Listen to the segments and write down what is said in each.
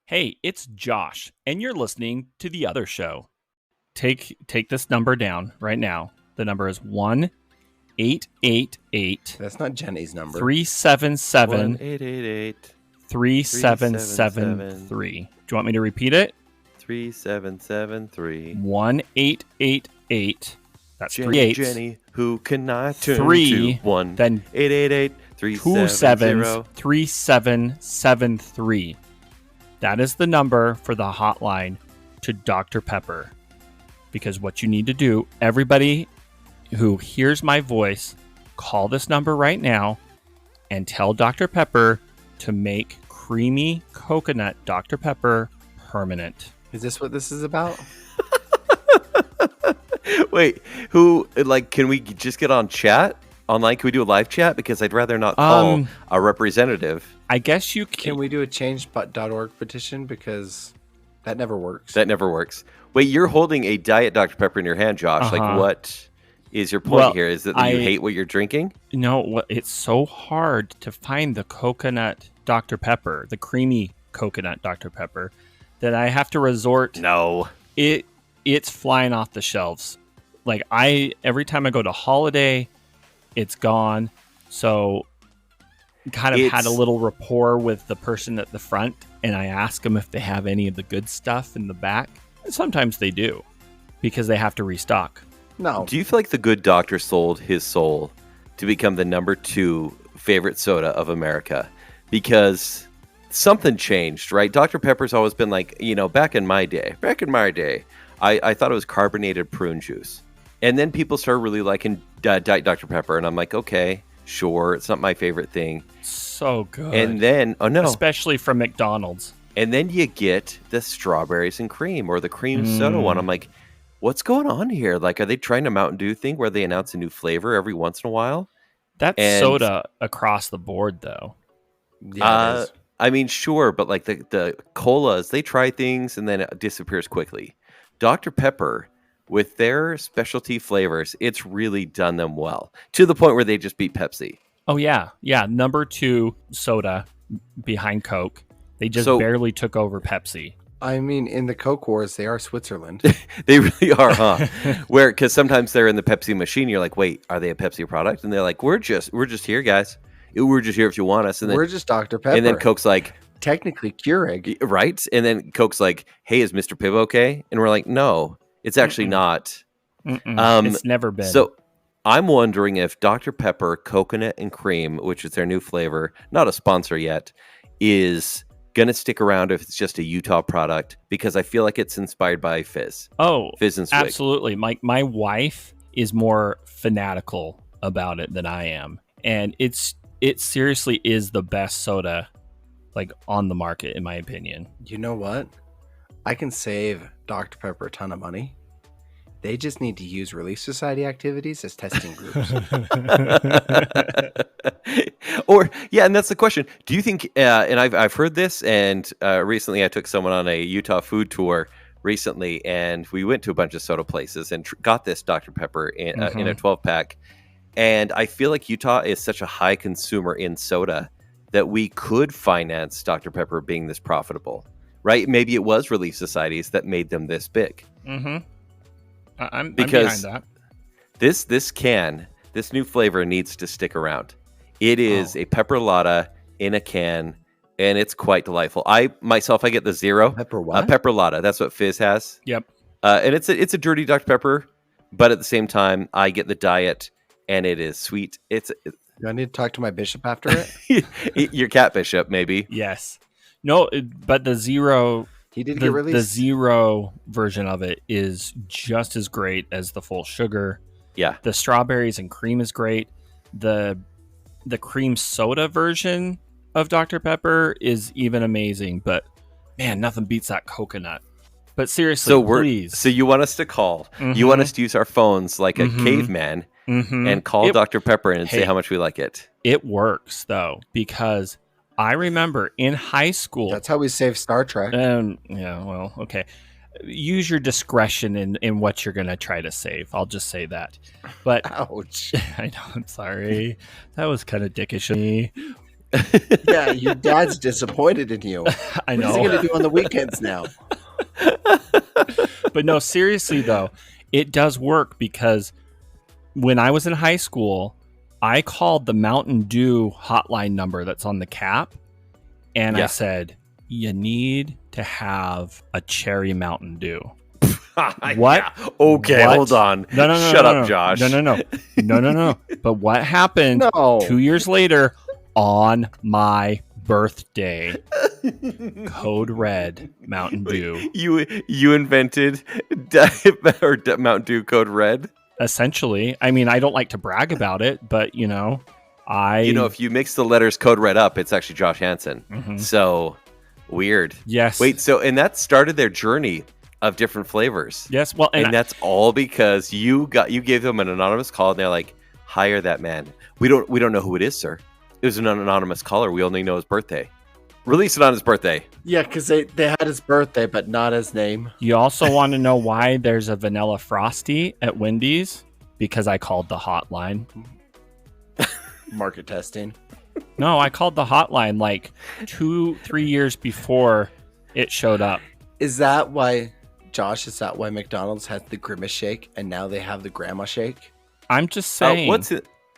Hey, it's Josh, and you're listening to The Other Show. Take this number down right now. The number is 1-888. That's not Jenny's number. 377 1-888 3773. Do you want me to repeat it? 3773. 1-888. That's Jenny, 3 8. Jenny, who can I turn 3, to? 1 then 888 2 7s 3773. That is the number for the hotline to Dr. Pepper. Because what you need to do, everybody who hears my voice, call this number right now and tell Dr. Pepper to make creamy coconut Dr. Pepper permanent. Is this what this is about? Wait, can we just get on chat? Online, can we do a live chat? Because I'd rather not call a representative. I guess you Can we do a change.org petition? Because that never works. That never works. Wait, you're holding a Diet Dr. Pepper in your hand, Josh. Like, what is your point here? Is it that you hate what you're drinking? No, it's so hard to find the coconut Dr. Pepper, the creamy coconut Dr. Pepper, that I have to resort. No. It's flying off the shelves. Like, every time I go to Holiday, it's gone. So kind of had a little rapport with the person at the front, and I ask them if they have any of the good stuff in the back. And sometimes they do, because they have to restock. No. Do you feel like the good doctor sold his soul to become the number 2 favorite soda of America? Because something changed, right? Dr. Pepper's always been like, back in my day, I thought it was carbonated prune juice. And then people started really liking Diet Dr. Pepper, and I'm like, okay, sure, it's not my favorite thing. So good. And then, especially from McDonald's. And then you get the strawberries and cream or the cream soda one. I'm like, what's going on here? Like, are they trying to Mountain Dew thing where they announce a new flavor every once in a while? That's soda across the board, though. Yeah, it is. I mean, sure, but like the colas, they try things and then it disappears quickly. Dr. Pepper, with their specialty flavors, it's really done them well to the point where they just beat Pepsi. Oh, yeah. Yeah. Number 2 soda behind Coke. They just barely took over Pepsi. I mean, in the Coke Wars, they are Switzerland. They really are, huh? Because sometimes they're in the Pepsi machine. You're like, wait, are they a Pepsi product? And they're like, we're just here, guys. We're just here if you want us. And then, we're just Dr. Pepper. And then Coke's like, technically Keurig, right? And then Coke's like, hey, is Mr. Pibb okay? And we're like, no, it's actually not. It's never been. So I'm wondering if Dr. Pepper Coconut and Cream, which is their new flavor, not a sponsor yet, is going to stick around if it's just a Utah product, because I feel like it's inspired by Fizz. Oh, Fizz and Swig. Absolutely. My wife is more fanatical about it than I am. And it seriously is the best soda like on the market, in my opinion. You know what? I can save Dr. Pepper a ton of money. They just need to use Relief Society activities as testing groups. And that's the question. Do you think, and I've heard this, and recently I took someone on a Utah food tour recently, and we went to a bunch of soda places and got this Dr. Pepper in a 12-pack. And I feel like Utah is such a high consumer in soda that we could finance Dr. Pepper being this profitable, right? Maybe it was Relief Societies that made them this big. Mm-hmm. I'm behind that. This new flavor needs to stick around. It is a pepper lotta in a can, and it's quite delightful. I get the zero. Pepper what? Pepper lotta. That's what Fizz has. Yep. And it's a dirty Dr. Pepper, but at the same time, I get the diet, and it is sweet. Do I need to talk to my bishop after it? Your cat bishop, maybe. Yes. No, but the zero... He did get released. The zero version of it is just as great as the full sugar. Yeah. The strawberries and cream is great. The cream soda version of Dr. Pepper is even amazing, but man, nothing beats that coconut. But seriously, please. So you want us to call. You want us to use our phones like a caveman and call Dr. Pepper and say how much we like it. It works, though, because I remember in high school. That's how we save Star Trek. Yeah, well, okay. Use your discretion in what you're going to try to save. I'll just say that. But ouch. I know, I'm sorry. That was kind of dickish of me. Yeah, your dad's disappointed in you. I What is he know. going to do on the weekends now? But no, seriously though, it does work because when I was in high school, I called the Mountain Dew hotline number that's on the cap, and I Yeah. said, "You need to have a cherry Mountain Dew." What? Yeah. Okay, What? hold on. No, Shut up, Josh. No. But what happened No. 2 years later on my birthday? Code Red Mountain Dew. You invented Mountain Dew Code Red. Essentially, I mean, I don't like to brag about it, but If you mix the letters Code Red up, it's actually Josh Hansen. Mhm. So weird. Yes. Wait, and that started their journey of different flavors. Yes. Well, And that's all because you gave them an anonymous call, and they're like, "Hire that man. We don't know who it is, sir. It was an anonymous caller. We only know his birthday. Release it on his birthday." Yeah, because they had his birthday, but not his name. you also want to know why there's a vanilla Frosty at Wendy's? Because I called the hotline. Market testing. No, I called the hotline like 2-3 years before it showed up. Is that why, Josh, is that why McDonald's has the Grimace shake and now they have the Grandma shake? I'm just saying.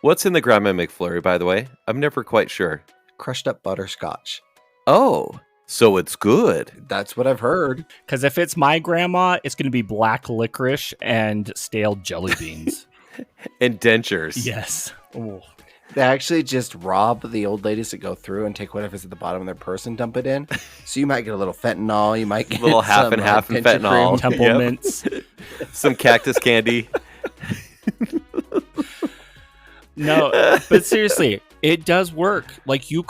What's in the Grandma McFlurry, by the way? I'm never quite sure. Crushed up butterscotch. Oh, so it's good. That's what I've heard. Because if it's my grandma, it's going to be black licorice and stale jelly beans. And dentures. Yes. Ooh. They actually just rob the old ladies that go through and take whatever's at the bottom of their purse and dump it in. So you might get a little fentanyl. You might get Little half some, and half and pinch of fentanyl. cream. Temple Yep. mints. Some cactus candy. No, but seriously, it does work. Like you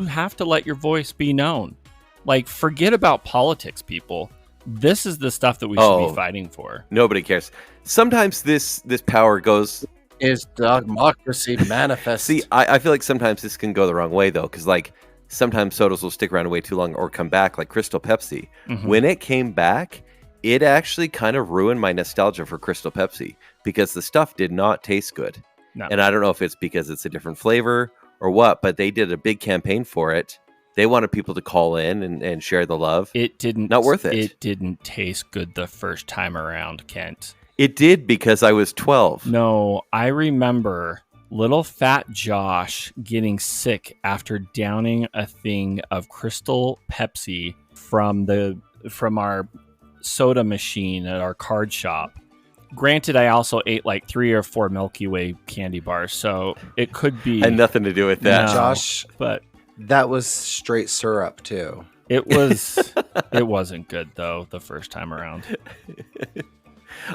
have to let your voice be known. Like forget about politics, people. This is the stuff that we should be fighting for. Nobody cares. Sometimes this power goes. Is democracy manifest? See, I feel like sometimes this can go the wrong way, though, because like sometimes sodas will stick around way too long or come back, like Crystal Pepsi. Mhm. When it came back, it actually kind of ruined my nostalgia for Crystal Pepsi because the stuff did not taste good. No. And I don't know if it's because it's a different flavor or what, but they did a big campaign for it. They wanted people to call in and share the love. It didn't. Not worth it. It didn't taste good the first time around, Kent. It did because I was 12. No, I remember little fat Josh getting sick after downing a thing of Crystal Pepsi from our soda machine at our card shop. Granted, I also ate like 3 or 4 Milky Way candy bars, so it could be. Had nothing to do with that. No. Josh, But that was straight syrup too. it wasn't good though the first time around.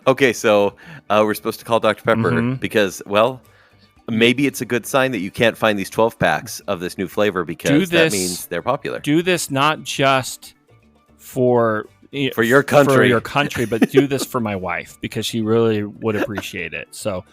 Okay, so we're supposed to call Dr. Pepper Mhm. because, well, maybe it's a good sign that you can't find these 12 packs of this new flavor because that means they're popular. Do this not just for your country. but do this for my wife because she really would appreciate it. So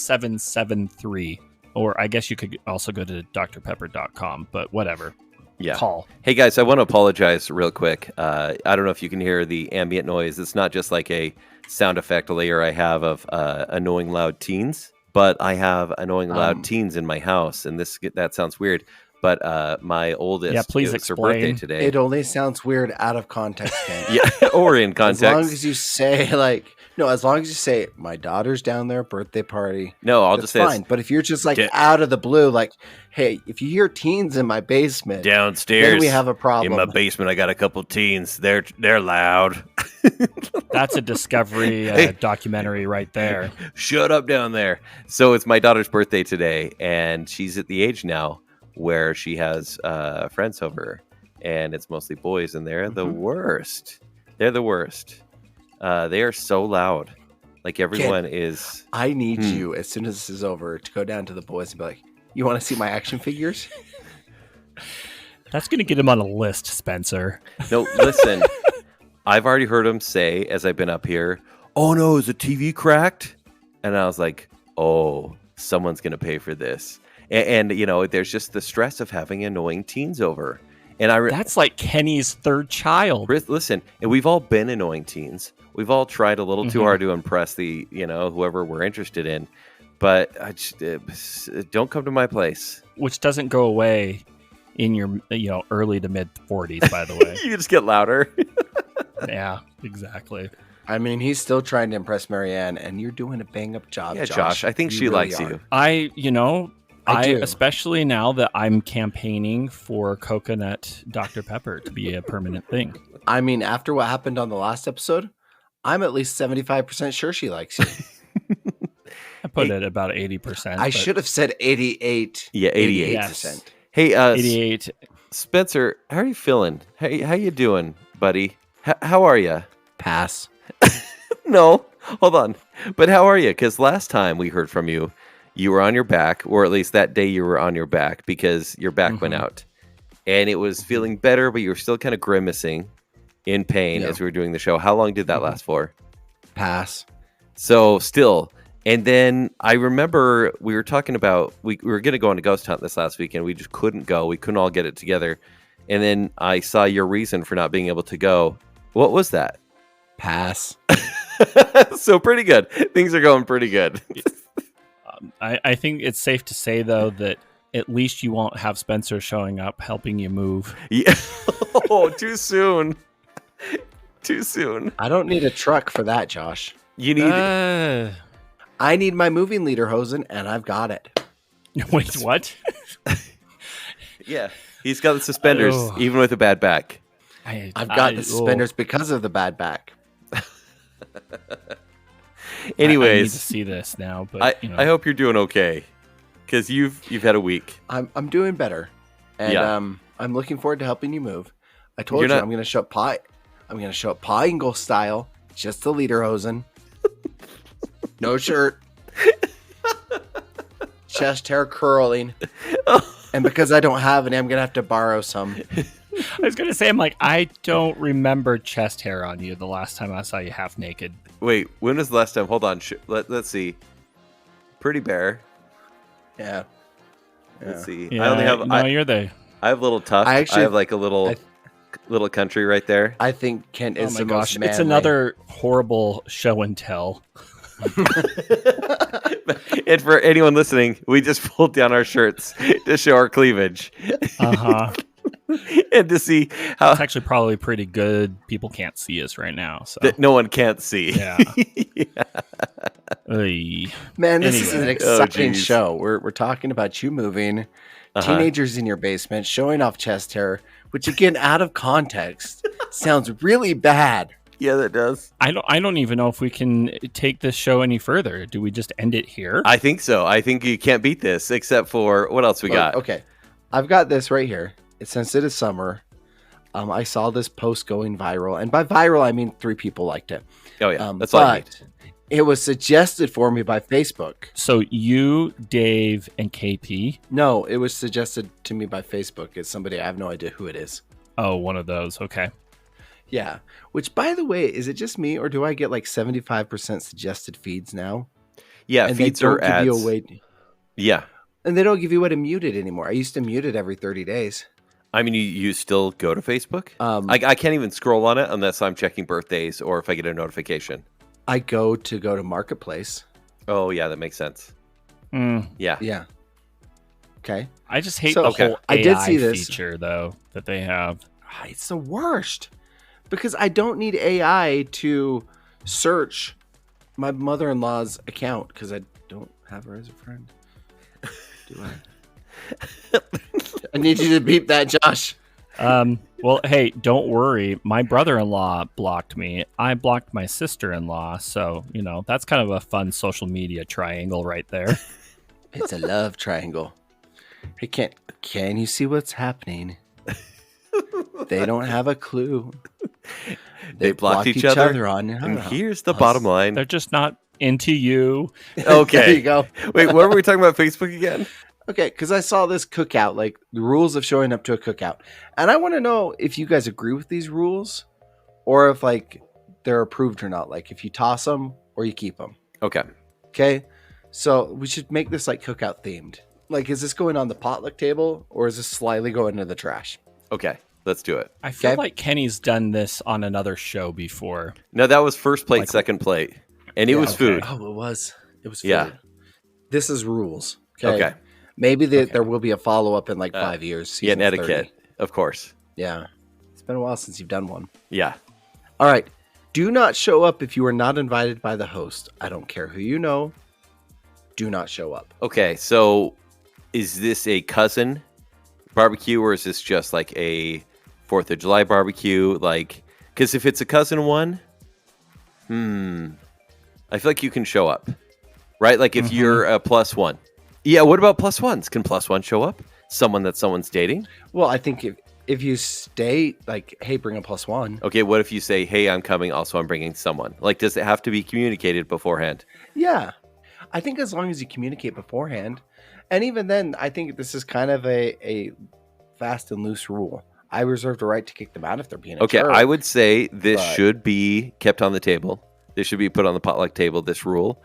1-888-377-3773, or I guess you could also go to drpepper.com, but whatever. Yeah. Call. Hey guys, I want to apologize real quick. I don't know if you can hear the ambient noise. It's not just like a sound effect layer I have of annoying loud teens, but I have annoying loud teens in my house, and that sounds weird. But my oldest, Yeah, please it's her birthday explain. today. It only sounds weird out of context, Ken. Yeah, or in context. As long as you say my daughter's down there, birthday party. No, I'll That's just say fine. But if you're just like out of the blue, like, hey, if you hear teens in my basement, downstairs. then we have a problem. In my basement, I got a couple teens. They're loud. That's a Discovery documentary right there. Shut up down there. So it's my daughter's birthday today, and she's at the age now where she has friends over, and it's mostly boys, and they're the worst. They're the worst. They are so loud. Like everyone is. I need you, as soon as this is over, to go down to the boys and be like, you want to see my action figures? That's going to get him on a list, Spencer. No, listen. I've already heard him say, as I've been up here, "Oh no, is the TV cracked?" And I was like, "Oh, someone's going to pay for this." And there's just the stress of having annoying teens over. And that's like Kenny's third child. Listen, and we've all been annoying teens. We've all tried a little too hard to impress whoever we're interested in. but don't come to my place. Which doesn't go away in your early to mid 40s, by the way. You just get louder. Yeah, exactly. I mean, he's still trying to impress Marianne, and you're doing a bang-up job, Yeah, Josh. I think You she really likes are. you. I do. especially now that I'm campaigning for coconut Dr. Pepper to be a permanent thing. I mean, after what happened on the last episode, I'm at least 75% sure she likes you. I put it about 80%. I should have said 88. Yeah, 88. Yes. Hey, 88. Spencer, how are you feeling? Hey, how you doing, buddy? How are you? Pass. No, hold on. But how are you? Because last time we heard from you, you were on your back, or at least that day you were on your back because your back went out. And it was feeling better, but you were still kind of grimacing in pain as we were doing the show. How long did that last for? Pass. So still. And then I remember we were talking about, we were going to go on a ghost hunt this last weekend. We just couldn't go. We couldn't all get it together. And then I saw your reason for not being able to go. What was that? Pass. So pretty good. Things are going pretty good. I think it's safe to say, though, that at least you won't have Spencer showing up helping you move. Yeah. Oh, too soon. Too soon. I don't need a truck for that, Josh. You need... I need my moving lederhosen, and I've got it. Wait, what? Yeah. He's got the suspenders, even with a bad back. I've got the suspenders because of the bad back. Anyways, I need to see this now, but I hope you're doing okay, because you've had a week. I'm doing better, and I'm looking forward to helping you move. I told You're you not- I'm going to show up pie. I'm going to show up pie and go style, just the lederhosen, no shirt, chest hair curling, and because I don't have any, I'm going to have to borrow some. I was going to say, I don't remember chest hair on you the last time I saw you half naked. Wait, when was the last time? Hold on. Let's see. Pretty Bear. Yeah. Let's see. Yeah, I only have... you're the... I have a little tough. I have like a little country right there. I think Kent is Oh my the gosh, most manly. it's another horrible show and tell. And for anyone listening, we just pulled down our shirts to show our cleavage. Uh-huh. And to see how It's actually probably pretty good. People can't see us right now, so that no one can't see. yeah. Oy. Man, this is an Anyway. exciting geez. show. We're talking about you moving, teenagers in your basement, showing off chest hair, which again, out of context, sounds really bad. Yeah, that does. I don't even know if we can take this show any further. Do we just end it here? I think so. I think you can't beat this, except for what else we got? Okay, I've got this right here. Since it is summer, I saw this post going viral, and by viral I mean 3 people liked it. Oh yeah, that's all I need. But it was suggested for me by Facebook. So you, Dave, and KP. No, it was suggested to me by Facebook. It's somebody I have no idea who it is. Oh, one of those. Okay. Yeah. Which, by the way, is it just me, or do I get like 75% suggested feeds now? Yeah, And feeds they don't or ads. give you a way. Yeah. And they don't give you a way to mute it anymore. I used to mute it every 30 days. I mean, you still go to Facebook? I I can't even scroll on it unless I'm checking birthdays or if I get a notification. go to Marketplace. Oh, yeah, that makes sense. Yeah. Yeah. Okay. I just hate So, the okay, whole I AI did see this. feature, though, that they have. It's the worst because I don't need AI to search my mother-in-law's account because I don't have her as a friend. Do I? I need you to beep that, Josh. Well, hey, don't worry. My brother-in-law blocked me. I blocked my sister-in-law. So, that's kind of a fun social media triangle right there. It's a love triangle. Hey, can you see what's happening? They don't have a clue. They blocked each other. on. And here's the bottom line. They're just not into you. Okay. There you go. Wait, what were we talking about Facebook again? Okay, because I saw this cookout, like the rules of showing up to a cookout. And I want to know if you guys agree with these rules or if like they're approved or not. Like if you toss them or you keep them. Okay. Okay. So we should make this like cookout themed. Like, is this going on the potluck table or is this slyly going into the trash? Okay. Let's do it. I feel Okay. like Kenny's done this on another show before. No, that was first plate, second plate. And it was food. Oh, it was. It was food. Yeah. This is rules. Okay. Maybe there will be a follow-up in like 5 years. Yeah, season and 30. etiquette, of course. Yeah. It's been a while since you've done one. Yeah. All right. Do not show up if you are not invited by the host. I don't care who you know. Do not show up. Okay, so is this a cousin barbecue or is this just like a 4th of July barbecue? Like, because if it's a cousin one, I feel like you can show up, right? Like if you're a +1. Yeah, what about +1s? Can +1 show up? Someone that someone's dating? Well, I think if you stay, like, hey, bring a +1. Okay, what if you say, hey, I'm coming, also I'm bringing someone? Like, does it have to be communicated beforehand? Yeah. I think as long as you communicate beforehand. And even then, I think this is kind of a fast and loose rule. I reserve the right to kick them out if they're being a jerk. I would say this should be kept on the table. This should be put on the potluck table, this rule,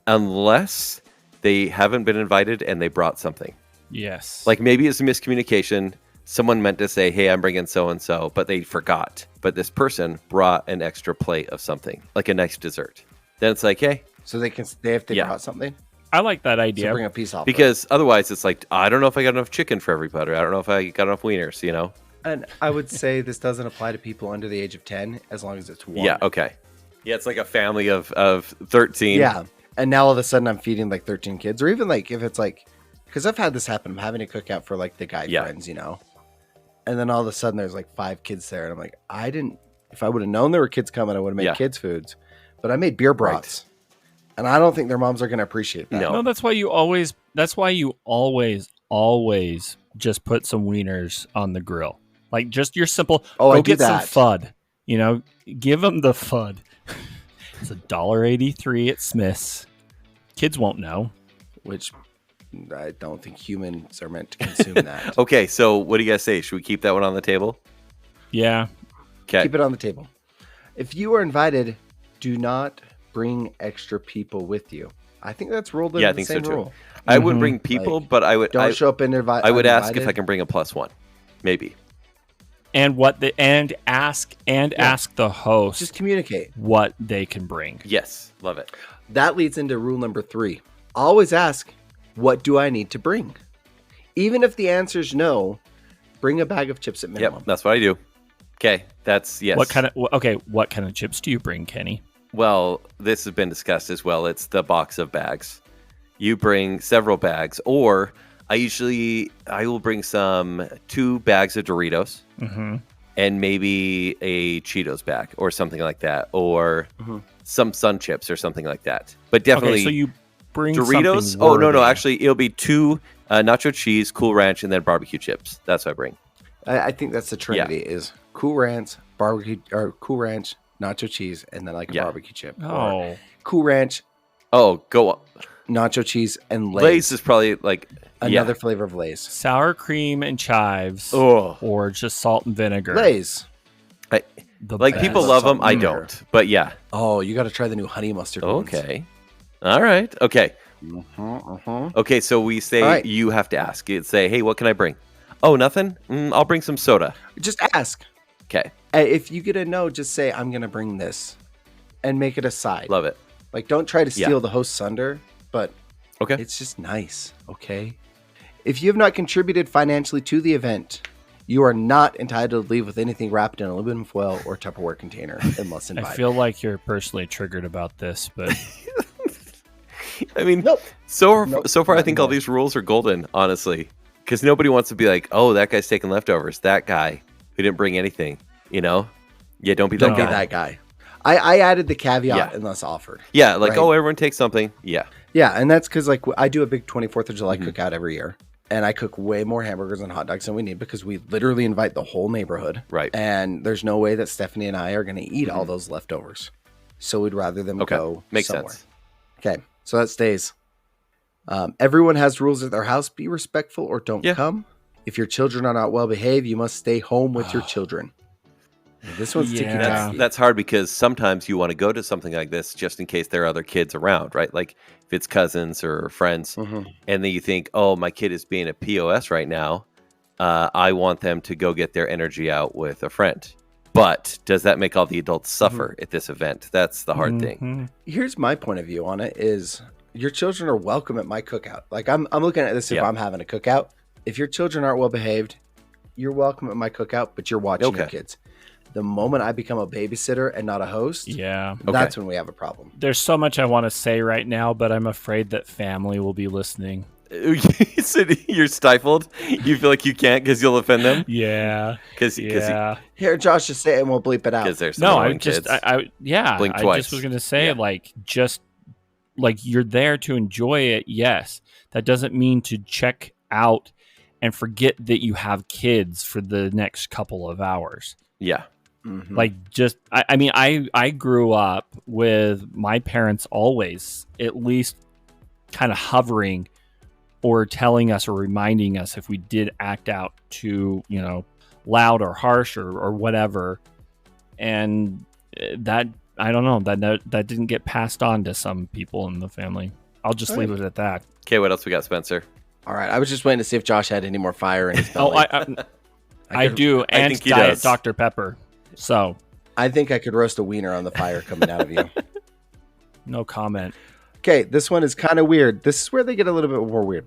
unless they haven't been invited and they brought something. Yes. Like maybe it's a miscommunication. Someone meant to say, hey, I'm bringing so-and-so, but they forgot. But this person brought an extra plate of something, like a nice dessert. Then it's like, hey. So they can stay if they brought something? I like that idea. So bring a piece off. Because otherwise it's like, I don't know if I got enough chicken for everybody. I don't know if I got enough wieners, you know? And I would say this doesn't apply to people under the age of 10 as long as it's one. Yeah, okay. Yeah, it's like a family of 13. Yeah. And now all of a sudden I'm feeding like 13 kids. Or even like if it's like, because I've had this happen. I'm having a cookout for like the guy friends, you know? And then all of a sudden there's like 5 kids there. And I'm like, if I would have known there were kids coming, I would have made kids' foods. But I made beer brats. Right. And I don't think their moms are going to appreciate that. No, that's why you always just put some wieners on the grill. Like just your simple, go get some FUD. You know, give them the FUD. It's $1.83 at Smith's. Kids won't know. Which I don't think humans are meant to consume that. Okay, so what do you guys say? Should we keep that one on the table? Yeah. Okay. Keep it on the table. If you are invited, do not bring extra people with you. I think that's ruled into the same rule. I would bring people, but I would show up and invite. I would ask if I can bring a +1, maybe. And ask the host. Just communicate what they can bring. Yes, love it. That leads into rule number 3. Always ask, what do I need to bring? Even if the answer is no, bring a bag of chips at minimum. Yep, that's what I do. Okay, that's yes. What kind of chips do you bring, Kenny? Well, this has been discussed as well. It's the box of bags. You bring several bags, or I will bring 2 bags of Doritos, and maybe a Cheetos bag or something like that, or some Sun Chips or something like that. But definitely, so you bring Doritos. Oh no, actually, it'll be 2 nacho cheese, Cool Ranch, and then barbecue chips. That's what I bring. I think that's the trinity: is Cool Ranch, barbecue, or Cool Ranch, nacho cheese, and then like a barbecue chip. Or Cool Ranch. Oh, go on. Nacho cheese and Lay's. Lay's is probably like another flavor of Lay's. Sour cream and chives, or just salt and vinegar. Lay's. People love them. I don't, but yeah. Oh, you got to try the new honey mustard ones. Okay. All right. Okay. Okay, so we say you have to ask. You say, hey, what can I bring? Oh, nothing? I'll bring some soda. Just ask. Okay. If you get a no, just say, I'm going to bring this. And make it a side. Love it. Like, don't try to steal the host's thunder, but it's just nice, okay? If you have not contributed financially to the event, you are not entitled to leave with anything wrapped in aluminum foil or Tupperware container unless invited. I feel like you're personally triggered about this, but... I mean, so far I think all these rules are golden, honestly. Because nobody wants to be like, oh, that guy's taking leftovers. That guy who didn't bring anything, you know? Yeah, don't be that guy. I added the caveat unless offered. Yeah, like, oh, everyone takes something. Yeah. Yeah, and that's because, like, I do a big 24th of July cookout every year. And I cook way more hamburgers and hot dogs than we need because we literally invite the whole neighborhood. Right. And there's no way that Stephanie and I are going to eat all those leftovers. So we'd rather them go Makes somewhere. Sense. Okay, so that stays. Everyone has rules at their house. Be respectful or don't come. If your children are not well behaved, you must stay home with your children. This one's sticky. That's hard because sometimes you want to go to something like this just in case there are other kids around, right? Like if it's cousins or friends, and then you think, oh, my kid is being a POS right now. I want them to go get their energy out with a friend. But does that make all the adults suffer at this event? That's the hard thing. Here's my point of view on it is, Your children are welcome at my cookout. Like I'm looking at this if Yeah. I'm having a cookout. If your children aren't well behaved, you're welcome at my cookout, but you're watching your Okay. kids. The moment I become a babysitter and not a host, Yeah. that's when we have a problem. There's so much I want to say right now, but I'm afraid that family will be listening. So you're stifled. You feel like you can't because you'll offend them. Yeah. Because Yeah. Here, Josh, just say it and we'll bleep it out. there's some No, annoying I just, kids. Blink I twice. just was going to say, Yeah. like, just like you're there to enjoy it. Yes. That doesn't mean to check out and forget that you have kids for the next couple of hours. Yeah. Mhm. Like, just, I mean, I grew up with my parents always at least kind of hovering or telling us or reminding us if we did act out too, loud or harsh or whatever. And that, I don't know, that didn't get passed on to some people in the family. I'll just leave it at that. Okay, what else we got, Spencer? All right, I was just waiting to see if Josh had any more fire in his Oh, belly. I do, and think he Diet does. Dr. Pepper. So, I think I could roast a wiener on the fire coming out of you. no comment. Okay, this one is kind of weird. This is where they get a little bit more weird.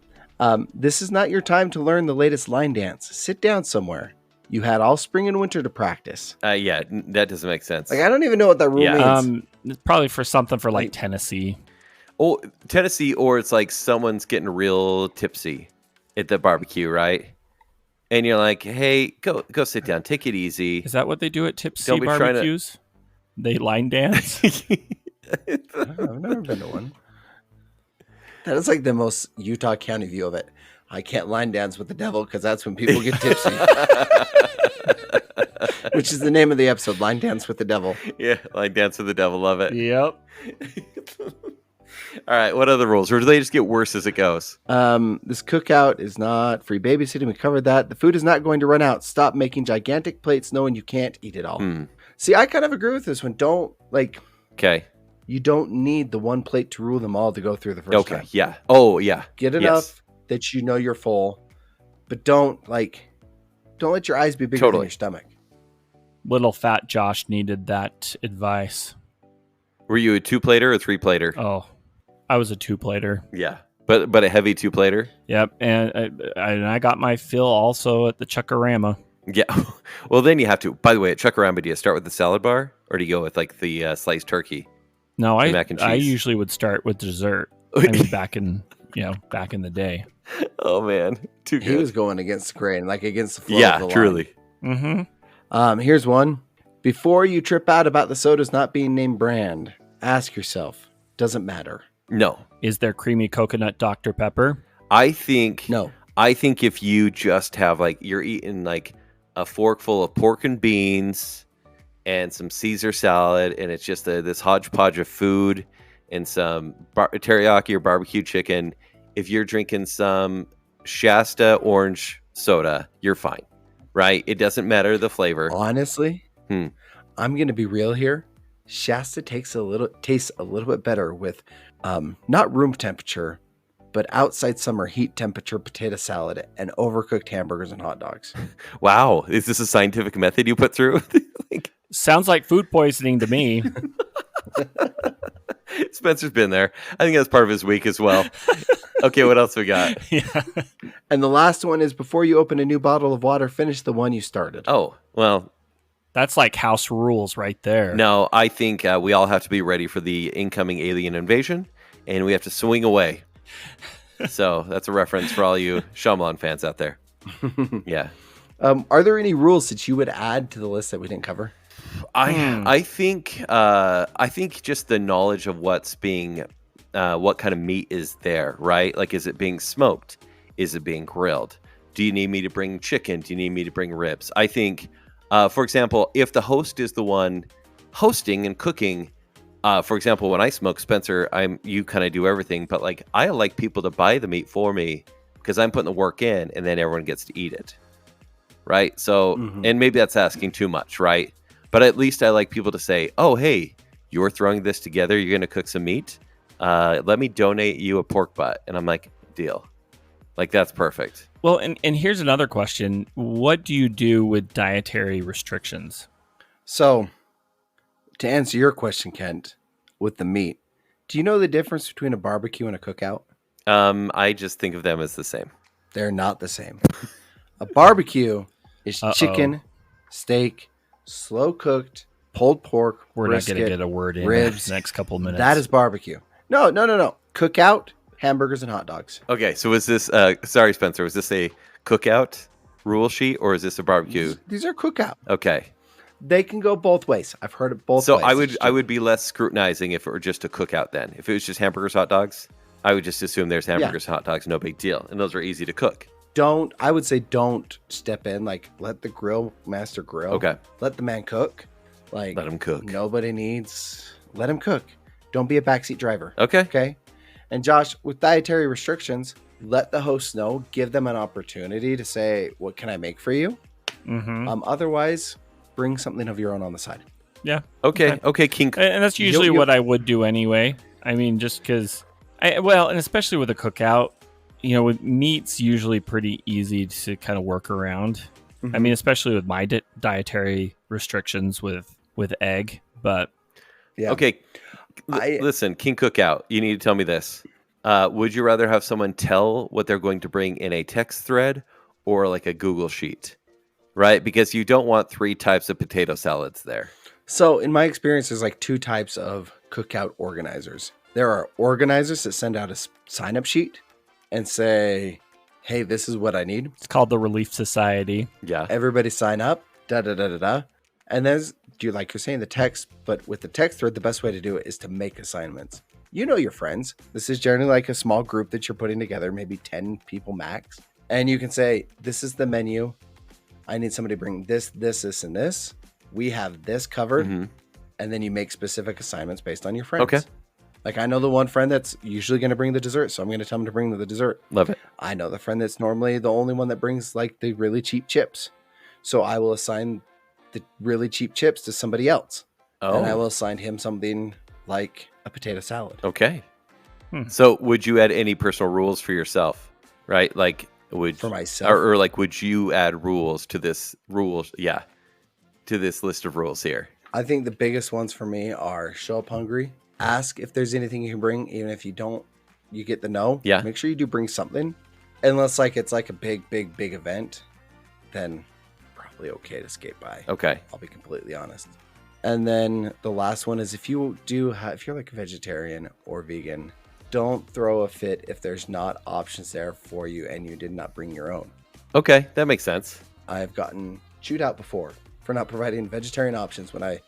This is not your time to learn the latest line dance. Sit down somewhere. You had all spring and winter to practice. Yeah, that doesn't make sense. Like, I don't even know what that rule Yeah. means. It's probably for something for like Tennessee. Oh, Tennessee, or it's like someone's getting real tipsy at the barbecue, right? And you're like, hey, go sit down. Take it easy. Is that what they do at Tipsy Don't be trying to- barbecues? They line dance? I've never been to one. That is like the most Utah County view of it. I can't line dance with the devil because that's when people get tipsy. Which is the name of the episode, Line Dance with the Devil. Yeah, like Dance with the Devil. Love it. Yep. All right, what other rules? Or do they just get worse as it goes? This cookout is not free babysitting. We covered that. The food is not going to run out. Stop making gigantic plates knowing you can't eat it all. See, I kind of agree with this one. Okay. You don't need the one plate to rule them all to go through the first Okay. time. Yeah. Oh, yeah. Get enough that you know you're full, but don't let your eyes be bigger than Totally. your stomach. Little fat Josh needed that advice. Were you a 2-plater or 3-plater? Oh, I was a 2-plater. Yeah. But a heavy 2-plater? Yep. And I got my fill also at the Chuckarama. Yeah. Well, then you have to. By the way, at Chuckarama, do you start with the salad bar or do you go with like the sliced turkey? No, mac and I cheese? usually would start with dessert. I mean, back in the day. Oh, man. Too He good. was going against the grain, like against the flow Yeah, of the line. truly. Mm-hmm. Here's one. Before you trip out about the sodas not being named brand, ask yourself, does it matter? No. Is there creamy coconut Dr. Pepper? I think No. if you just have like you're eating like a fork full of pork and beans and some Caesar salad and it's just this hodgepodge of food and some teriyaki or barbecue chicken, if you're drinking some Shasta orange soda, you're fine, right? It doesn't matter the flavor. Honestly, I'm going to be real here. Shasta tastes a little bit better with not room temperature, but outside summer heat temperature potato salad and overcooked hamburgers and hot dogs. Wow, is this a scientific method you put through? Like, Sounds like food poisoning to me. Spencer's been there. I think that's part of his week as well. Okay, what else we got? Yeah. And the last one is before you open a new bottle of water, finish the one you started. Oh, well, That's like house rules right there. no, I think we all have to be ready for the incoming alien invasion, and we have to swing away. So that's a reference for all you Shyamalan fans out there. Yeah. Are there any rules that you would add to the list that we didn't cover? I think just the knowledge of what's being what kind of meat is there, right? Like, is it being smoked? Is it being grilled? Do you need me to bring chicken? Do you need me to bring ribs? I think, for example, if the host is the one hosting and cooking, for example, when I smoke, Spencer, you kind of do everything, but like I like people to buy the meat for me because I'm putting the work in, and then everyone gets to eat it, right? So, and maybe that's asking too much, right? But at least I like people to say, "Oh, hey, you're throwing this together. You're going to cook some meat. Let me donate you a pork butt." And I'm like, "Deal." Like, that's perfect. Well, and here's another question. What do you do with dietary restrictions? So, to answer your question, Kent, with the meat, Do you know the difference between a barbecue and a cookout? I just think of them as the same. They're not the same. A barbecue is chicken, steak, slow cooked, pulled pork, We're brisket, not going to get a word in ribs. the next couple minutes. That is barbecue. No. Cookout, hamburgers, and hot dogs. Okay, so was this? Sorry, Spencer. Was this a cookout rule sheet or is this a barbecue? These are cookout. Okay. They can go both ways. I've heard it both So ways. I would be less scrutinizing if it were just a cookout then. If it was just hamburgers, hot dogs, I would just assume there's hamburgers, hot dogs, no big deal. And those are easy to cook. I would say don't step in. Like, let the grill master grill. Okay. Let the man cook. Like, Let him cook. Nobody needs. Let him cook. Don't be a backseat driver. Okay. Okay. And Josh, with dietary restrictions, let the host know. Give them an opportunity to say, "What can I make for you?" Mm-hmm. Otherwise, bring something of your own on the side. Yeah. Okay, King. And that's usually what I would do anyway. I mean, just because, and especially with a cookout, with meat's usually pretty easy to kind of work around. Mm-hmm. I mean, especially with my dietary restrictions with egg, but yeah. Okay, listen, King Cookout, you need to tell me this. Would you rather have someone tell what they're going to bring in a text thread or like a Google sheet? Right? Because you don't want 3 types of potato salads there. So in my experience, there's like 2 types of cookout organizers. There are organizers that send out a sign-up sheet and say, "Hey, this is what I need." It's called the Relief Society. Yeah. Everybody sign up, da-da-da-da-da. And there's, like you're saying, the text, but with the text thread, the best way to do it is to make assignments. You know your friends. This is generally like a small group that you're putting together, maybe 10 people max. And you can say, "This is the menu. I need somebody to bring this, and this. We have this covered." Mm-hmm. And then you make specific assignments based on your friends. Okay. Like, I know the one friend that's usually going to bring the dessert, so I'm going to tell him to bring the dessert. Love it. I know the friend that's normally the only one that brings like the really cheap chips. So I will assign the really cheap chips to somebody else. Oh. And I will assign him something like a potato salad. Okay. So would you add any personal rules for yourself? Right? Like, For myself. or like, would you add rules to this to this list of rules here? I think the biggest ones for me are show up hungry. Ask if there's anything you can bring, even if you don't, you get the no. Yeah. Make sure you do bring something. Unless it's like a big event, then probably okay to skate by. Okay. I'll be completely honest. And then the last one is if you're like a vegetarian or vegan, don't throw a fit if there's not options there for you and you did not bring your own. Okay, that makes sense. I've gotten chewed out before for not providing vegetarian options when I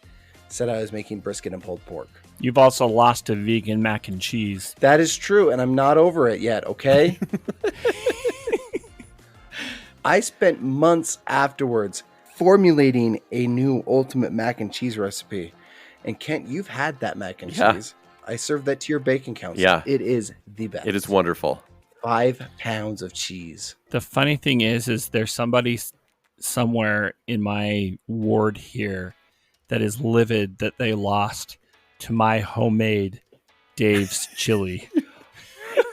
said I was making brisket and pulled pork. You've also lost to vegan mac and cheese. That is true, and I'm not over it yet, okay? I spent months afterwards formulating a new ultimate mac and cheese recipe. And Kent, you've had that mac and cheese. I served that to your bacon council. Yeah. It is the best. It is wonderful. 5 pounds of cheese. The funny thing is there's somebody somewhere in my ward here that is livid that they lost to my homemade Dave's chili.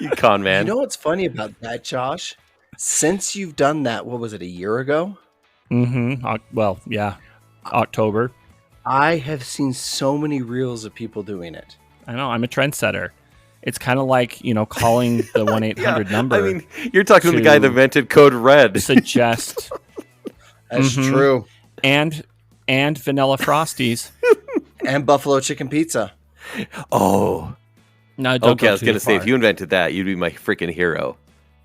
You con man. You know what's funny about that, Josh? Since you've done that, what was it, a year ago? Mm-hmm. Well, yeah. October. I have seen so many reels of people doing it. I know. I'm a trendsetter. It's kind of like, calling the 1-800 number. I mean, you're talking to the guy that invented Code Red. Suggest. That's true. And vanilla Frosties. And buffalo chicken pizza. Oh. No, don't okay, I was going to say, if you invented that, you'd be my freaking hero.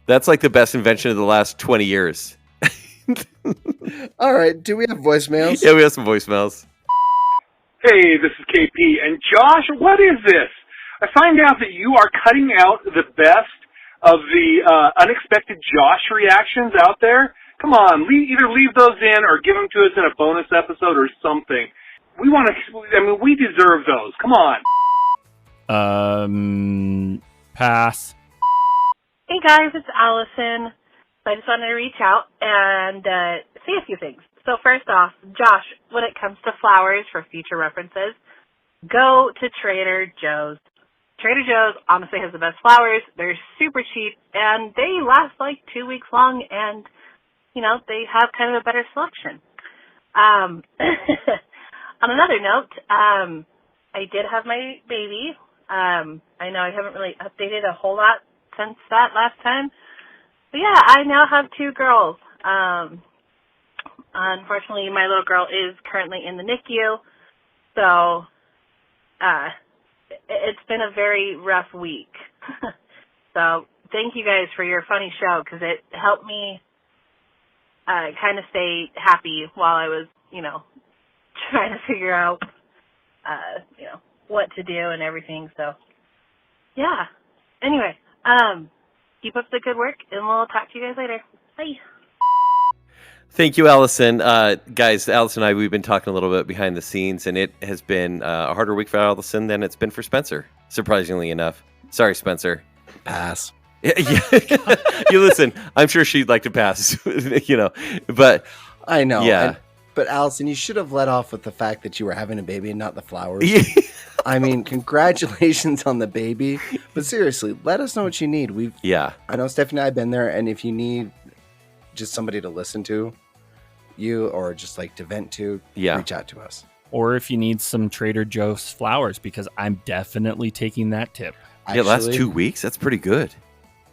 That's like the best invention of the last 20 years. All right. Do we have voicemails? Yeah, we have some voicemails. Hey, this is KP. And Josh, what is this? I find out that you are cutting out the best of the unexpected Josh reactions out there. Come on, either leave those in or give them to us in a bonus episode or something. We deserve those. Come on. Pass. Hey guys, it's Allison. I just wanted to reach out and say a few things. So first off, Josh, when it comes to flowers for future references, go to Trader Joe's. Trader Joe's honestly has the best flowers. They're super cheap and they last like 2 weeks long and, they have kind of a better selection. On another note, I did have my baby I know I haven't really updated a whole lot since that last time. But yeah, I now have 2 girls. Unfortunately, my little girl is currently in the NICU, so it's been a very rough week. So thank you guys for your funny show, because it helped me kind of stay happy while I was, trying to figure out, what to do and everything. So, yeah. Anyway, keep up the good work, and we'll talk to you guys later. Bye. Thank you, Allison. Guys, Allison and I, we've been talking a little bit behind the scenes, and it has been a harder week for Allison than it's been for Spencer, surprisingly enough. Sorry, Spencer. Pass. Yeah. You listen, I'm sure she'd like to pass, but I know. Yeah. But Allison, you should have let off with the fact that you were having a baby and not the flowers. I mean, congratulations on the baby. But seriously, let us know what you need. I know Stephanie and I have been there, and if you need just somebody to listen to you or just like to vent to, reach out to us. Or if you need some Trader Joe's flowers, because I'm definitely taking that tip. Actually, last 2 weeks, that's pretty good.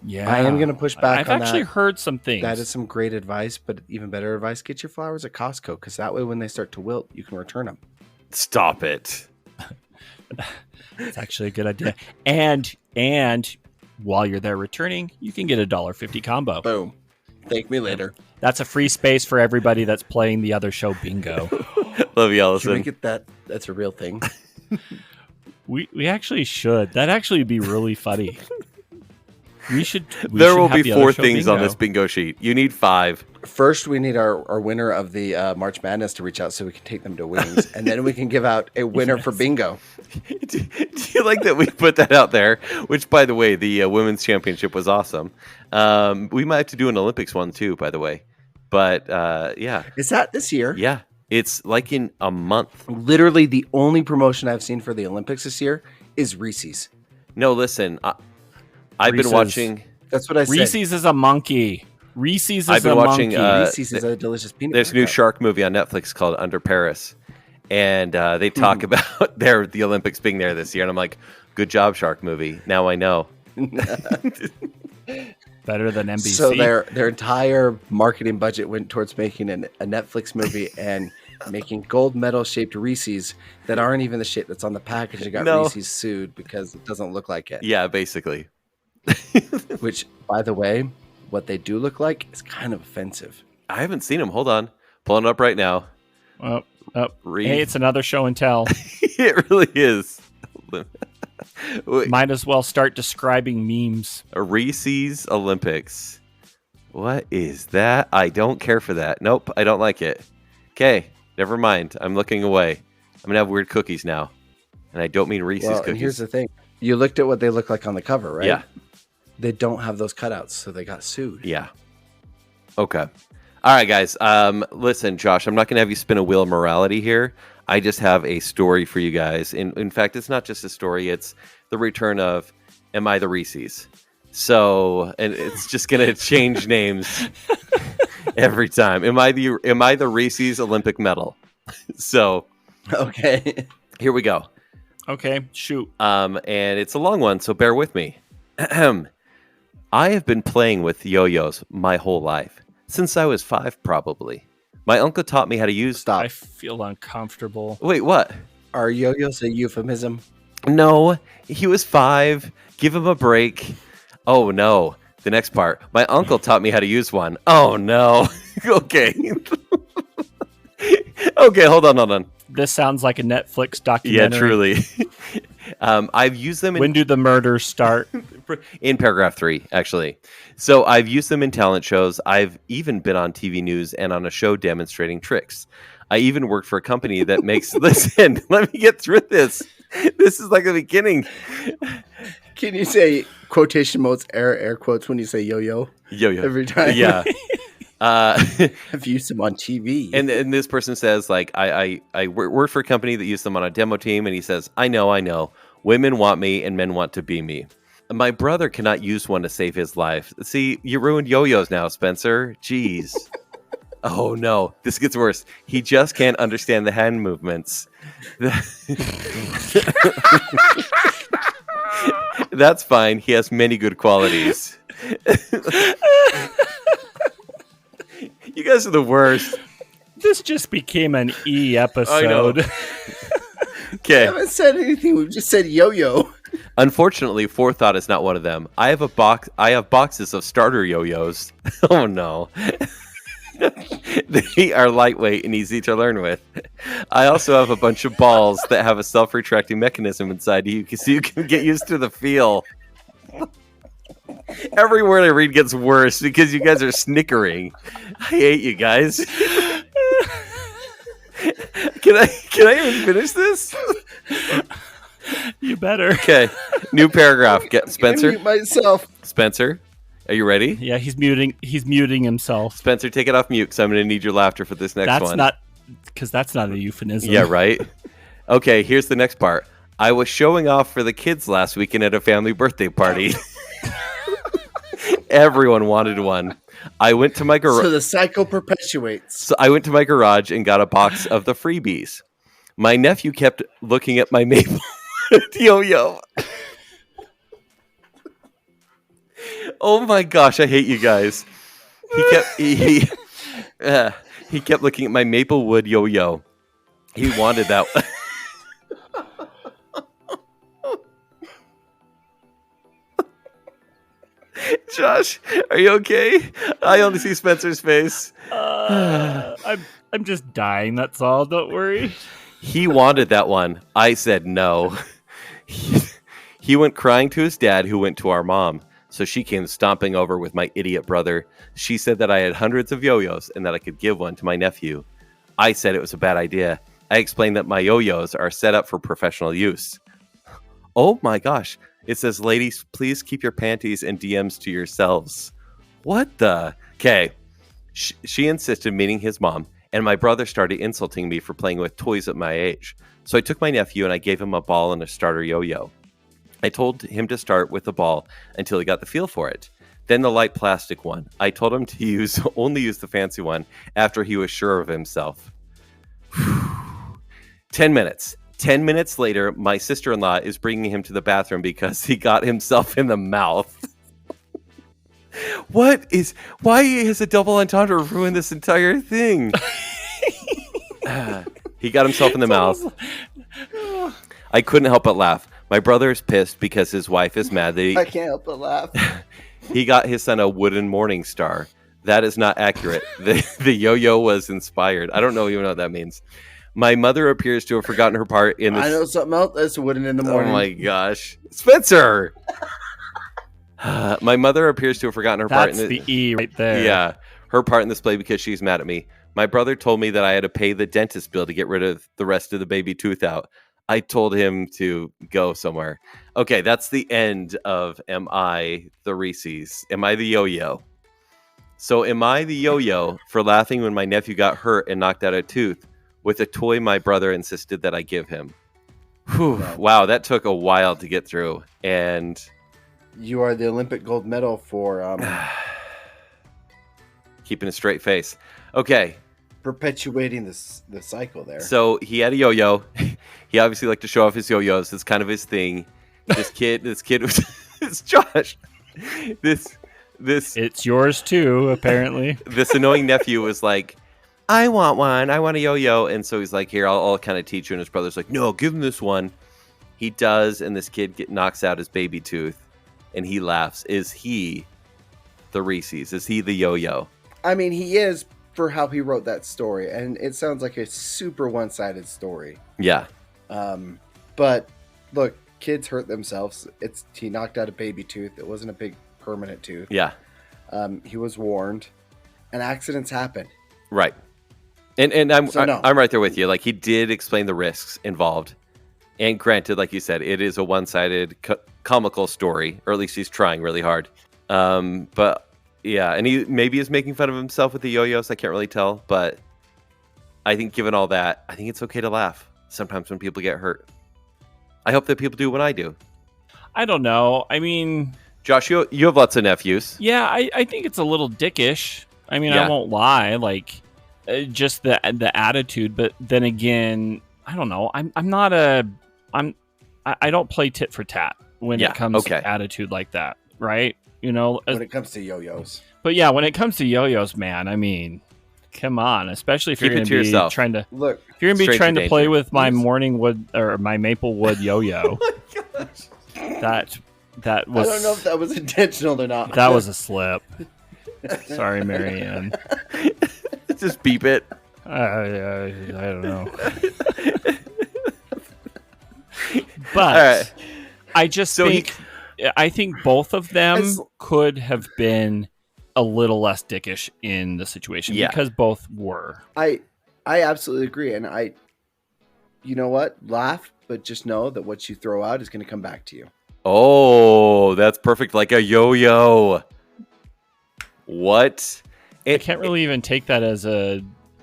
Yeah, I am going to push back on that. I've actually heard some things. That is some great advice, but even better advice, get your flowers at Costco, because that way when they start to wilt, you can return them. Stop it. It's actually a good idea. And while you're there returning, you can get a $1.50 combo. Boom. Thank me later. That's a free space for everybody that's playing the other show bingo. Love you, Allison. Should we get that? That's a real thing. We actually should. That'd actually be really funny. There will be 4 things on this bingo sheet. You need 5. First, we need our winner of the March Madness to reach out so we can take them to Wings, and then we can give out a winner for bingo. Do you like that we put that out there? Which, by the way, the women's championship was awesome. We might have to do an Olympics one too, by the way. But yeah, is that this year? Yeah, it's like in a month. Literally, the only promotion I've seen for the Olympics this year is Reese's. No, listen, I've been watching. That's what I said. Reese's is a monkey. Reese's is I've been a watching, monkey. Reese's is a delicious peanut butter. There's a new shark movie on Netflix called Under Paris, and they talk about the Olympics being there this year, and I'm like, good job, shark movie. Now I know. Better than NBC. So their entire marketing budget went towards making a Netflix movie and making gold medal shaped Reese's that aren't even the shape that's on the package. It got Reese's sued because it doesn't look like it. Yeah, basically. Which, by the way, what they do look like is kind of offensive. I haven't seen them. Hold on. Pulling up right now. Hey, it's another show and tell. It really is. Might as well start describing memes. A Reese's Olympics. What is that? I don't care for that. Nope, I don't like it. Okay, never mind. I'm looking away. I'm going to have weird cookies now. And I don't mean Reese's cookies. And here's the thing. You looked at what they look like on the cover, right? Yeah. They don't have those cutouts, so they got sued. Yeah. Okay. All right, guys. Listen, Josh, I'm not going to have you spin a wheel of morality here. I just have a story for you guys. In fact, it's not just a story. It's the return of Am I the Reese's? So, and it's just going to change names every time. Am I the Reese's Olympic medal? So, okay. Here we go. Okay, shoot. And it's a long one, so bear with me. I have been playing with yo-yos my whole life. Since I was 5, probably. My uncle taught me how to use... Stop. I feel uncomfortable. Wait, what? Are yo-yos a euphemism? No, he was 5. Give him a break. Oh, no. The next part. My uncle taught me how to use one. Oh, no. Okay. Okay, hold on. This sounds like a Netflix documentary. Yeah, truly. I've used them in... When do the murders start? In paragraph 3, actually. So I've used them in talent shows. I've even been on TV news and on a show demonstrating tricks. I even worked for a company that makes... Listen, let me get through this. This is like the beginning. Can you say quotation marks, air quotes when you say yo-yo? Yo-yo. Every time? Yeah. I've used them on TV. And this person says, like, I worked for a company that used them on a demo team, and he says, I know. Women want me, and men want to be me. My brother cannot use one to save his life. See, you ruined yo-yos now, Spencer. Jeez. Oh, no. This gets worse. He just can't understand the hand movements. That's fine. He has many good qualities. You guys are the worst. This just became an E episode. I know. We Okay. haven't said anything. We've just said yo-yo. Unfortunately, forethought is not one of them. I have boxes of starter yo-yos. Oh no. They are lightweight and easy to learn with. I also have a bunch of balls that have a self-retracting mechanism inside you, so you can get used to the feel. Every word I read gets worse because you guys are snickering. I hate you guys. Can I even finish this? You better. Okay, new paragraph. Get Spencer. I mute myself. Spencer, are you ready? Yeah, he's muting himself. Spencer, take it off mute because I'm going to need your laughter for this next That's one. not because that's not a euphemism. Yeah, right? Okay, here's the next part. I was showing off for the kids last weekend at a family birthday party. Everyone wanted one. I went to my garage. So the cycle perpetuates. So I went to my garage and got a box of the freebies. My nephew kept looking at my maple yo-yo. Oh my gosh, I hate you guys. He kept looking at my maple wood yo-yo. He wanted that. Josh, are you okay? I only see Spencer's face. I'm just dying. That's all. Don't worry. He wanted that one. I said no. He went crying to his dad, who went to our mom. So she came stomping over with my idiot brother. She said that I had hundreds of yo-yos and that I could give one to my nephew. I said it was a bad idea. I explained that my yo-yos are set up for professional use. Oh my gosh. It says, ladies, please keep your panties and DMs to yourselves. What the? Okay. She insisted, meeting his mom, and my brother started insulting me for playing with toys at my age. So I took my nephew and I gave him a ball and a starter yo-yo. I told him to start with the ball until he got the feel for it. Then the light plastic one. I told him to only use the fancy one after he was sure of himself. 10 minutes. 10 minutes later, my sister-in-law is bringing him to the bathroom because he got himself in the mouth. Why has a double entendre ruined this entire thing? He got himself in the mouth. I couldn't help but laugh. My brother is pissed because his wife is mad that I can't help but laugh. he got his son a wooden morning star. That is not accurate. The yo-yo was inspired. I don't even know what that means. My mother appears to have forgotten her part in this. I know something else that's wooden in the morning. Oh my gosh. Spencer! My mother appears to have forgotten her part in That's the E right there. Yeah, her part in this play because she's mad at me. My brother told me that I had to pay the dentist bill to get rid of the rest of the baby tooth out. I told him to go somewhere. Okay, that's the end of Am I the Reese's? Am I the yo-yo? So am I the yo-yo for laughing when my nephew got hurt and knocked out a tooth with a toy my brother insisted that I give him? Whew, wow, that took a while to get through. And you are the Olympic gold medal for keeping a straight face. Okay. Perpetuating the cycle there. So he had a yo-yo. He obviously liked to show off his yo-yos. That's kind of his thing. This kid was it's Josh. This It's yours too, apparently. This annoying nephew was like, I want one. I want a yo-yo. And so he's like, here, I'll kind of teach you. And his brother's like, no, give him this one. He does. And this kid knocks out his baby tooth. And he laughs. Is he the Reese's? Is he the yo-yo? I mean, he is for how he wrote that story. And it sounds like a super one-sided story. Yeah. But look, kids hurt themselves. He knocked out a baby tooth. It wasn't a big permanent tooth. Yeah. He was warned. And accidents happen. Right. And I'm no. I'm right there with you. Like, he did explain the risks involved. And granted, like you said, it is a one-sided comical story, or at least he's trying really hard. But yeah, and he maybe is making fun of himself with the yo-yos. I can't really tell, but I think given all that, I think it's okay to laugh sometimes when people get hurt. I hope that people do when I do. I don't know. I mean, Josh, you have lots of nephews. yeah, I think it's a little dickish. I mean, Yeah. I won't lie. Like, just the attitude. But then again, I don't know. I don't play tit for tat. when Yeah, it comes okay. to attitude like that, right? You know, When it comes to yo-yos. but yeah, when it comes to yo-yos, man, I mean, come on, especially if Keep you're it going to to be yourself. trying to, Look, if you're going to be Stranger trying to play danger. with my Here's- morning wood or my maple wood yo-yo, that was, I don't know if that was intentional or not. that was a slip. Sorry, Marianne. Just beep it. I don't know. But All right. I just So think I think both of them As- could have been a little less dickish in the situation Yeah. because both were. I absolutely agree, and you know what? Laugh, but just know that what you throw out is going to come back to you. Oh, that's perfect. Like a yo-yo. What? I can't really even take that as a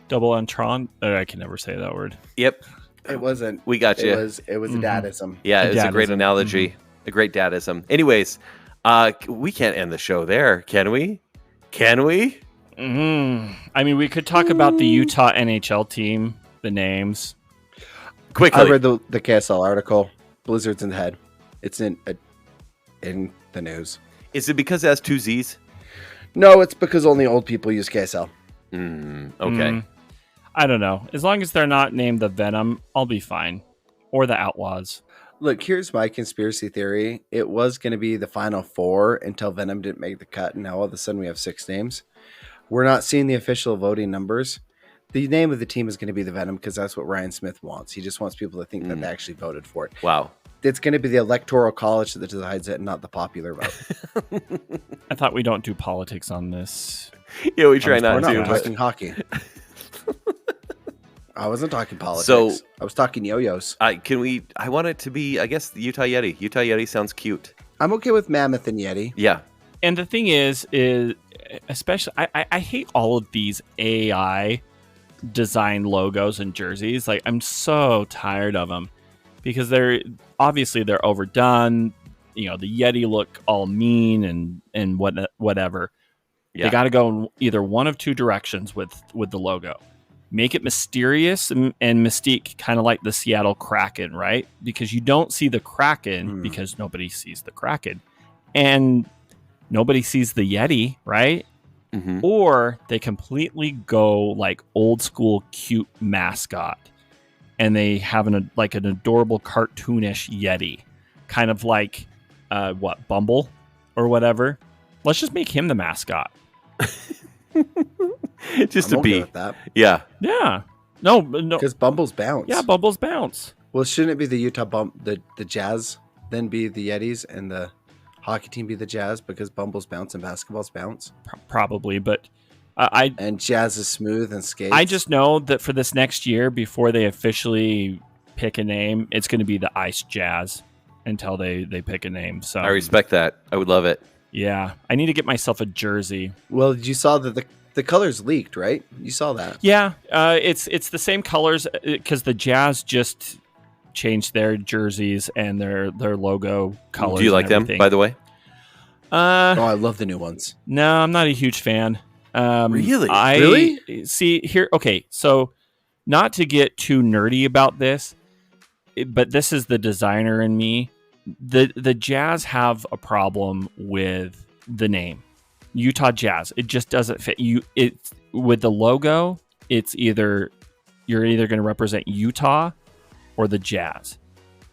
double entendre. I can never say that word. Yep. It wasn't. We got you. It was a Mhm. dadism. Yeah, A it's a great dadism. analogy. A great dadism. Anyways, we can't end the show there, can we? Can we? I mean, we could talk about the Utah NHL team, the names. Quickly. I read the KSL article. Blizzard's in the head. It's in the news. Is it because it has two Z's? No, it's because only old people use KSL. Okay. I don't know. As long as they're not named the Venom, I'll be fine. Or the Outlaws. Look, here's my conspiracy theory. It was going to be the final four until Venom didn't make the cut, and now all of a sudden we have 6 names. We're not seeing the official voting numbers. The name of the team is going to be the Venom because that's what Ryan Smith wants. He just wants people to think that they actually voted for it. Wow. It's going to be the electoral college that decides it, and not the popular vote. I thought we don't do politics on this. Yeah, we try We're not not. to. We're but- talking hockey. I wasn't talking politics. So- I was talking yo-yos. I want it to be, I guess, the Utah Yeti. Utah Yeti sounds cute. I'm okay with Mammoth and Yeti. Yeah. And the thing is especially, I hate all of these AI design logos and jerseys. Like, I'm so tired of them because they're overdone. You know, the Yeti look all mean and whatever. Yeah. They got to go in either one of two directions with the logo. Make it mysterious and mystique, kind of like the Seattle Kraken, right? Because you don't see the Kraken because nobody sees the Kraken. And nobody sees the Yeti, right? Mm-hmm. Or they completely go like old school cute mascot. And they have an adorable cartoonish Yeti. Kind of like, Bumble or whatever. Let's just make him the mascot. Just I'm to okay be. with that Yeah. No. because Bumbles bounce. Yeah, Bumbles bounce. Well, shouldn't it be the Utah the Jazz, then be the Yetis, and the hockey team be the Jazz because Bumbles bounce and basketballs bounce, Probably, but I and Jazz is smooth and skates. I just know that for this next year, before they officially pick a name, it's going to be the Ice Jazz until they pick a name. So I respect that. I would love it. yeah, I need to get myself a jersey. Well, you saw that the colors leaked, right? You saw that. Yeah, it's the same colors because the Jazz just changed their jerseys and their logo colors. Do you like and them, everything. by the way? Oh, I love the new ones. No, I'm not a huge fan. Really? Really? See here. Okay, so not to get too nerdy about this, but this is the designer in me. The Jazz have a problem with the name Utah Jazz. It just doesn't fit you. It's with the logo. It's you're either going to represent Utah or the Jazz.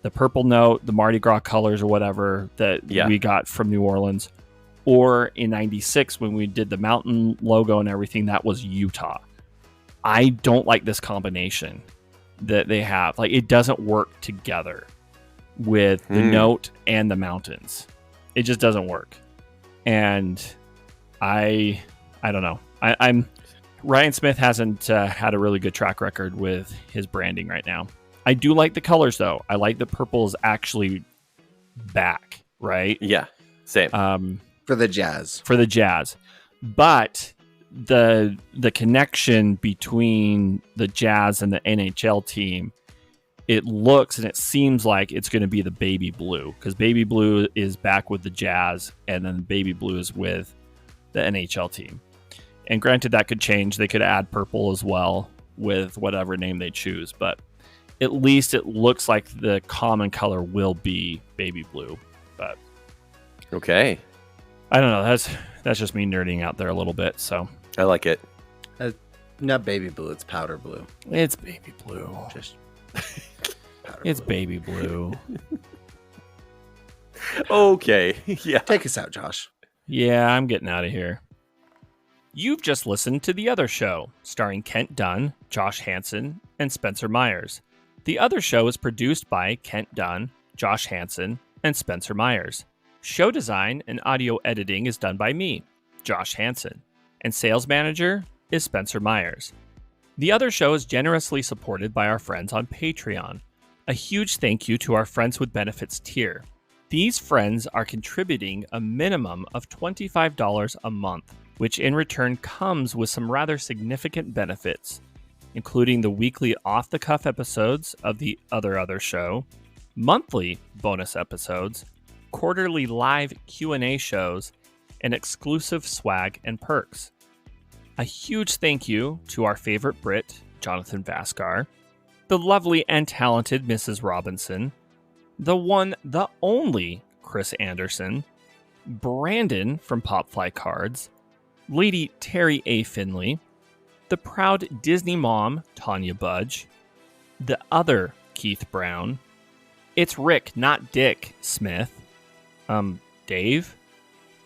The purple note, the Mardi Gras colors or whatever that we got from New Orleans. Or in 96 when we did the mountain logo and everything, that was Utah. I don't like this combination that they have. Like, it doesn't work together with the note and the mountains. It just doesn't work. And I don't know. I'm Ryan Smith hasn't had a really good track record with his branding right now. I do like the colors though. I like the purple is actually back, right? Yeah. Same. For the Jazz. For the Jazz. But the connection between the Jazz and the NHL team, it looks and it seems like it's going to be the baby blue because baby blue is back with the Jazz and then baby blue is with the NHL team. And granted, that could change. They could add purple as well with whatever name they choose, but at least it looks like the common color will be baby blue. But Okay. I don't know. That's just me nerding out there a little bit. So I like it. Not baby blue, it's powder blue. it's baby blue. Just powder It's blue. baby blue. Okay. Yeah. Take us out, Josh. Yeah, I'm getting out of here. You've just listened to The Other Show, starring Kent Dunn, Josh Hansen, and Spencer Myers. The Other Show is produced by Kent Dunn, Josh Hansen, and Spencer Myers. Show design and audio editing is done by me, Josh Hansen, and sales manager is Spencer Myers. The Other Show is generously supported by our friends on Patreon. A huge thank you to our Friends with Benefits tier. These friends are contributing a minimum of $25 a month, which in return comes with some rather significant benefits, including the weekly off-the-cuff episodes of the Other Show, monthly bonus episodes, quarterly live Q&A shows, and exclusive swag and perks. A huge thank you to our favorite Brit, Jonathan Vaskar, the lovely and talented Mrs. Robinson, the one, the only Chris Anderson, Brandon from Popfly Cards, Lady Terry A. Finley, the proud Disney mom, Tanya Budge, the other Keith Brown, it's Rick, not Dick, Smith, Dave,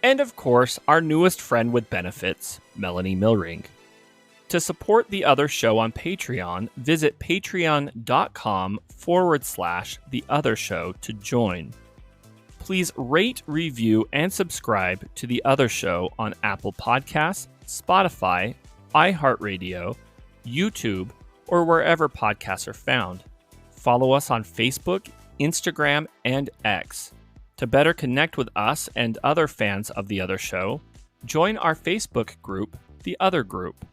and of course, our newest friend with benefits, Melanie Milring. To support The Other Show on Patreon, visit patreon.com/The Other Show to join. Please rate, review, and subscribe to The Other Show on Apple Podcasts, Spotify, iHeartRadio, YouTube, or wherever podcasts are found. Follow us on Facebook, Instagram, and X. To better connect with us and other fans of The Other Show, join our Facebook group, The Other Group.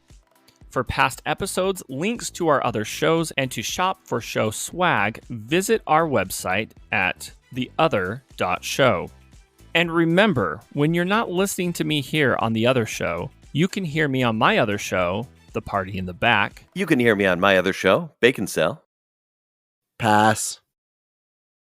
For past episodes, links to our other shows, and to shop for show swag, visit our website at theother.show. And remember, when you're not listening to me here on The Other Show, you can hear me on my other show, The Party in the Back. You can hear me on my other show, Bacon Cell. Pass.